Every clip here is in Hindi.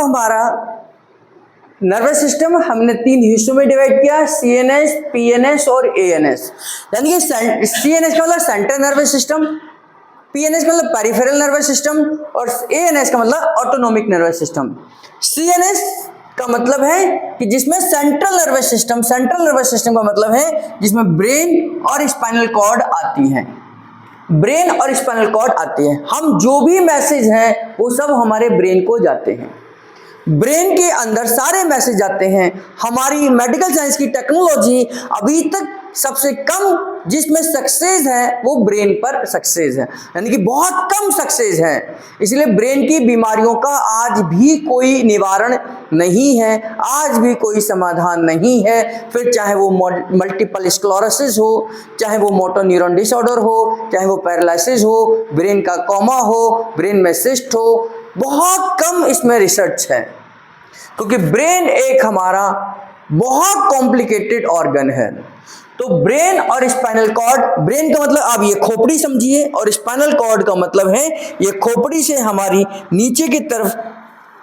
हमारा नर्वस सिस्टम हमने 3 हिस्सों में डिवाइड किया, CNS, PNS और ANS। यानी कि CNS का मतलब सेंट्रल नर्वस सिस्टम, PNS का मतलब पेरिफेरल नर्वस सिस्टम और ANS का मतलब ऑटोनोमिक नर्वस सिस्टम। CNS का मतलब है कि जिसमें सेंट्रल नर्वस सिस्टम का मतलब है जिसमें ब्रेन और स्पाइनल कॉर्ड आती हैं, ब्रेन और स्पाइनल कॉर्ड आती है। हम जो भी मैसेज हैं वो सब हमारे ब्रेन को जाते हैं, ब्रेन के अंदर सारे मैसेज जाते हैं। हमारी मेडिकल साइंस की टेक्नोलॉजी अभी तक सबसे कम जिसमें सक्सेस है वो ब्रेन पर सक्सेस है, यानी कि बहुत कम सक्सेस है। इसलिए ब्रेन की बीमारियों का आज भी कोई निवारण नहीं है, आज भी कोई समाधान नहीं है। फिर चाहे वो मल्टीपल स्क्लेरोसिस हो, चाहे वो मोटर न्यूरॉन डिसऑर्डर हो, चाहे वो पैरालिसिस हो, ब्रेन का कोमा हो, ब्रेन में सिस्ट हो, बहुत कम इसमें रिसर्च है, क्योंकि ब्रेन एक हमारा बहुत कॉम्प्लिकेटेड ऑर्गन है। तो ब्रेन और स्पाइनल कॉर्ड, ब्रेन का मतलब आप ये खोपड़ी समझिए और स्पाइनल कॉर्ड का मतलब है ये खोपड़ी से हमारी नीचे की तरफ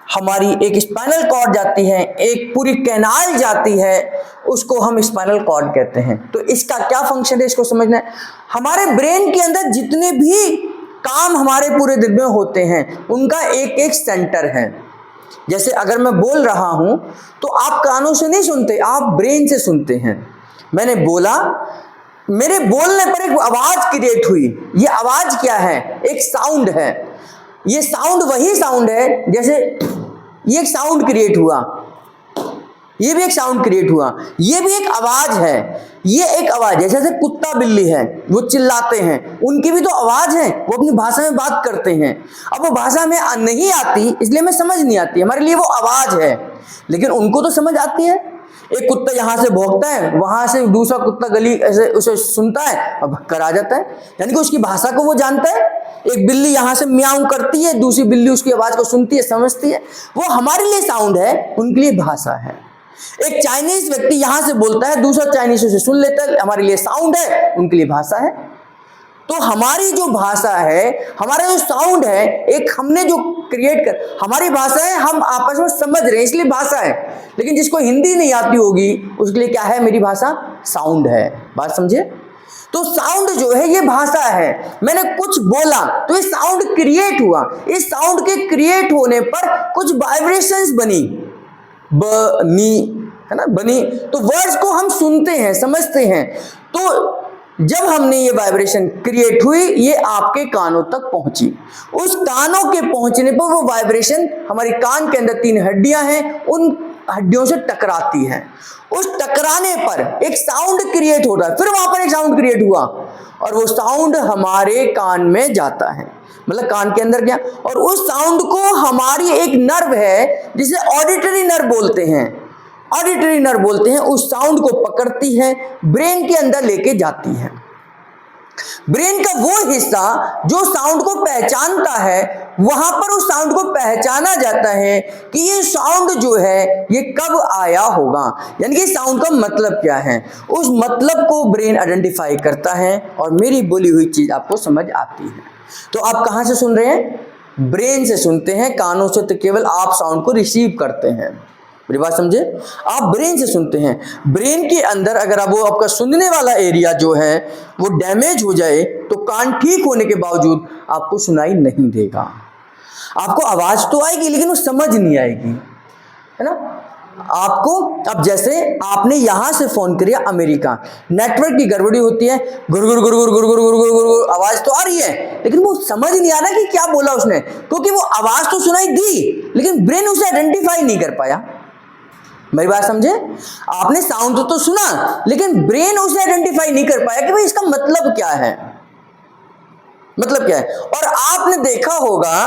हमारी एक स्पाइनल कॉर्ड जाती है, एक पूरी कैनाल जाती है, उसको हम स्पाइनल कॉर्ड कहते हैं। तो इसका क्या फंक्शन है इसको समझना है। हमारे ब्रेन के अंदर जितने भी काम हमारे पूरे दिन में होते हैं उनका एक एक सेंटर है। जैसे अगर मैं बोल रहा हूं तो आप कानों से नहीं सुनते, आप ब्रेन से सुनते हैं। मैंने बोला, मेरे बोलने पर एक आवाज क्रिएट हुई। ये आवाज क्या है? एक साउंड है। ये साउंड वही साउंड है जैसे ये एक साउंड क्रिएट हुआ, ये भी एक साउंड क्रिएट हुआ, ये भी एक आवाज है। ये एक आवाज है, जैसे कुत्ता बिल्ली है वो चिल्लाते हैं, उनकी भी तो आवाज है, वो अपनी भाषा में बात करते हैं। अब वो भाषा में नहीं आती इसलिए हमें समझ नहीं आती, हमारे लिए वो आवाज है, लेकिन उनको तो समझ आती है। एक कुत्ता यहां से भौंकता है, वहां से दूसरा कुत्ता गली ऐसे उसे सुनता है और भक्कर आ जाता है, यानी कि उसकी भाषा को वो जानता है। एक बिल्ली यहां से म्याऊं करती है, दूसरी बिल्ली उसकी आवाज को सुनती है, समझती है। वो हमारे लिए साउंड है, उनके लिए भाषा है। एक चाइनीज व्यक्ति यहां से बोलता है, दूसरा चाइनीज उसे सुन लेता है, हमारे लिए साउंड है, उनके लिए भाषा है। तो हमारी जो भाषा है, हमारा जो साउंड है, एक हमने जो क्रिएट कर, हमारी भाषा है, हम आपस में समझ रहे हैं इसलिए भाषा है। लेकिन जिसको हिंदी नहीं आती होगी उसके लिए क्या है? मेरी भाषा साउंड है। बात समझे? तो साउंड जो है ये भाषा है। मैंने कुछ बोला तो ये साउंड क्रिएट हुआ, इस साउंड के क्रिएट होने पर कुछ वाइब्रेशंस बनी, है ना, बनी। तो वर्ड्स को हम सुनते हैं, समझते हैं। तो जब हमने ये वाइब्रेशन क्रिएट हुई, ये आपके कानों तक पहुंची। उस कानों के पहुंचने पर वो वाइब्रेशन हमारी कान के अंदर 3 हड्डियां हैं, उन हड्डियों से टकराती हैं। उस टकराने पर एक साउंड क्रिएट होता है, फिर वहां पर एक साउंड क्रिएट हुआ और वो साउंड हमारे कान में जाता है, मतलब कान के अंदर गया। और उस साउंड को हमारी एक नर्व है जिसे ऑडिटरी नर्व बोलते हैं, ऑडिटरी नर्व बोलते हैं, उस साउंड को पकड़ती है, ब्रेन के अंदर लेके जाती है। ब्रेन का वो हिस्सा जो साउंड को पहचानता है, वहां पर उस साउंड को पहचाना जाता है कि ये साउंड जो है ये कब आया होगा, यानी कि साउंड का मतलब क्या है। उस मतलब को ब्रेन आइडेंटिफाई करता है और मेरी बोली हुई चीज आपको समझ आती है। तो आप कहां से सुन रहे हैं? ब्रेन से सुनते हैं, कानों से तो केवल आप साउंड को रिसीव करते हैं। मेरी बात समझे? आप ब्रेन से सुनते हैं। ब्रेन के अंदर अगर आप वो आपका सुनने वाला एरिया जो है वो डैमेज हो जाए तो कान ठीक होने के बावजूद आपको सुनाई नहीं देगा। आपको आवाज तो आएगी लेकिन वो समझ नहीं आएगी, है ना। आपको अब जैसे आपने यहां से फोन किया अमेरिका, नेटवर्क की गड़बड़ी होती है, गुरगुर गुरगुर गुरगुर गुरगुर गुरगुर आवाज तो आ रही है लेकिन वो समझ नहीं आ रहा कि क्या बोला उसने, क्योंकि वो आवाज तो सुनाई दी लेकिन ब्रेन उसे आइडेंटिफाई नहीं कर पाया। मेरी बात समझे? आपने साउंड तो सुना लेकिन ब्रेन उसे आइडेंटिफाई नहीं कर पाया कि भाई इसका मतलब क्या है, मतलब क्या है। और आपने देखा होगा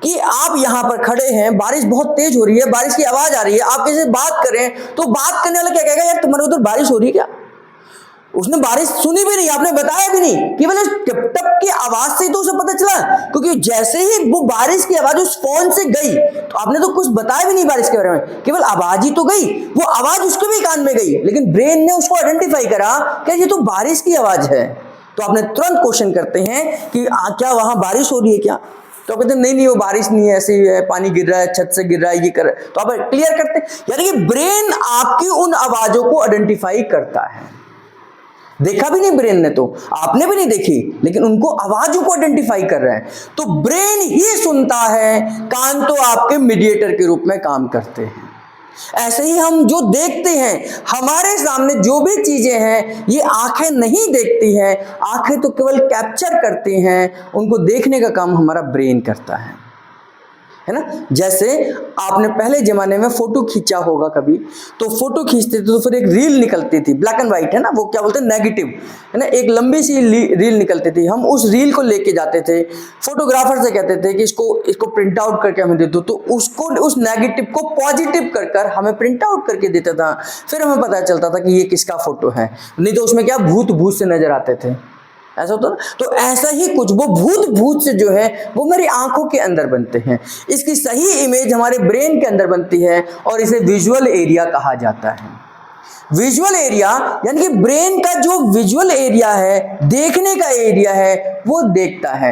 कि आप यहां पर खड़े हैं, बारिश बहुत तेज हो रही है, बारिश की आवाज आ रही है, आप किसी से बात करें तो बात करने वाला क्या कहेगा? यार तुम्हारे उधर बारिश हो रही है क्या? उसने बारिश सुनी भी नहीं, आपने बताया भी नहीं, केवल उस टप टप की आवाज से तो उसे पता चला, क्योंकि जैसे ही वो बारिश की आवाज उस फोन से गई तो आपने तो कुछ बताया भी नहीं बारिश के बारे में, केवल आवाज ही तो गई, वो आवाज उसके भी कान में गई, लेकिन ब्रेन ने उसको आइडेंटिफाई करा कि ये तो बारिश की आवाज है। तो आपने तुरंत क्वेश्चन करते हैं कि क्या वहां बारिश हो रही है क्या? तो कहते हैं नहीं नहीं वो बारिश नहीं है, ऐसे ही है, पानी गिर रहा है, छत से गिर रहा है, ये कर रहा है, तो आप क्लियर करते हैं। यानी कि ब्रेन आपकी उन आवाजों को आइडेंटिफाई करता है। देखा भी नहीं ब्रेन ने, तो आपने भी नहीं देखी, लेकिन उनको आवाजों को आइडेंटिफाई कर रहे हैं। तो ब्रेन ही सुनता है, कान तो आपके मीडिएटर के रूप में काम करते हैं। ऐसे ही हम जो देखते हैं, हमारे सामने जो भी चीजें हैं, ये आंखें नहीं देखती हैं, आंखें तो केवल कैप्चर करती हैं, उनको देखने का काम हमारा ब्रेन करता है ना। जैसे आपने पहले जमाने में फोटो खींचा होगा कभी, तो फोटो खींचते थे तो फिर एक रील निकलती थी, ब्लैक एंड व्हाइट, है ना, वो क्या बोलते हैं, नेगेटिव, है ना, एक लंबी सी रील निकलती थी। हम उस रील को लेके जाते थे, फोटोग्राफर से कहते थे कि इसको प्रिंट आउट करके हमें दे दो, तो उसको उस नेगेटिव को पॉजिटिव कर हमें प्रिंट आउट करके देता था। फिर हमें पता चलता था कि ये किसका फोटो है, नहीं तो उसमें क्या भूत से नजर आते थे, ऐसा होता ना। तो ऐसा ही कुछ वो भूत से जो है वो मेरी आंखों के अंदर बनते हैं। इसकी सही इमेज हमारे ब्रेन के अंदर बनती है और इसे विजुअल एरिया कहा जाता है। विजुअल एरिया यानी कि ब्रेन का जो विजुअल एरिया है, देखने का एरिया है, वो देखता है।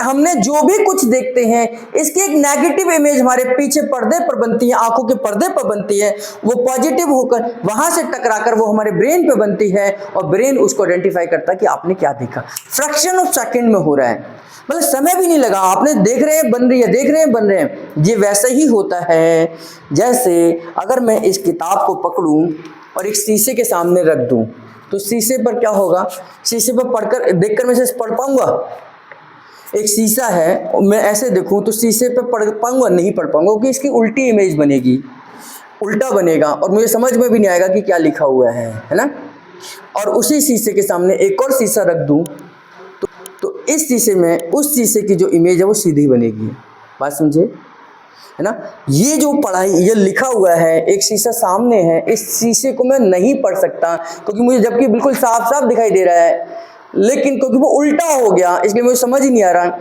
हमने जो भी कुछ देखते हैं, इसकी एक नेगेटिव इमेज हमारे पीछे पर्दे पर बनती है, आंखों के पर्दे पर बनती है, वो पॉजिटिव होकर वहां से टकराकर वो हमारे ब्रेन पे बनती है और ब्रेन उसको आइडेंटिफाई करता है कि आपने क्या देखा। फ्रैक्शन ऑफ सेकंड में हो रहा है, मतलब समय भी नहीं लगा, आपने देख रहे हैं बन रही है, देख रहे हैं बन रहे हैं। ये वैसे ही होता है जैसे अगर मैं इस किताब को पकड़ूं और एक शीशे के सामने रख दूं, तो शीशे पर क्या होगा, शीशे पर पढ़कर देखकर मैं इसे पढ़ पाऊंगा। एक शीशा है, मैं ऐसे देखूं तो शीशे पर पढ़ पाऊंगा, नहीं पढ़ पाऊंगा, क्योंकि इसकी उल्टी इमेज बनेगी, उल्टा बनेगा और मुझे समझ में भी नहीं आएगा कि क्या लिखा हुआ है ना। और उसी शीशे के सामने एक और शीशा रख दूं तो इस शीशे में उस शीशे की जो इमेज है वो सीधी बनेगी। बात समझे, है ना। ये जो पढ़ाई, ये लिखा हुआ है, एक शीशा सामने है, इस शीशे को मैं नहीं पढ़ सकता क्योंकि मुझे जबकि बिल्कुल साफ साफ दिखाई दे रहा है, लेकिन क्योंकि वो उल्टा हो गया इसलिए मुझे समझ ही नहीं आ रहा।